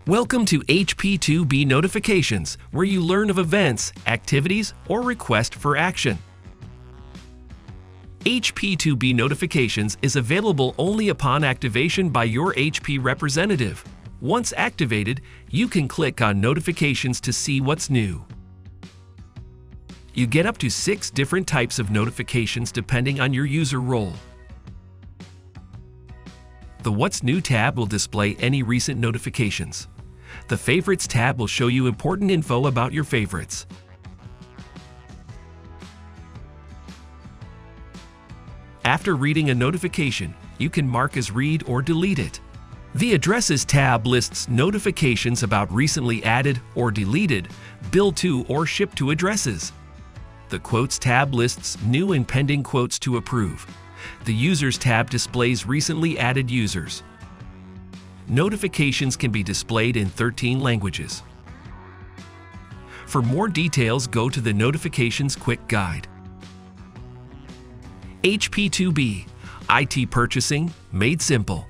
Welcome to HP2B Notifications, where you learn of events, activities, or request for action. HP2B Notifications is available only upon activation by your HP representative. Once activated, you can click on Notifications to see what's new. You get up to 6 different types of notifications depending on your user role. The What's New tab will display any recent notifications. The Favorites tab will show you important info about your favorites. After reading a notification, you can mark as read or delete it. The Addresses tab lists notifications about recently added or deleted, billed to or shipped to addresses. The Quotes tab lists new and pending quotes to approve. The Users tab displays recently added users. Notifications can be displayed in 13 languages. For more details, go to the Notifications Quick Guide. HP2B, IT purchasing made simple.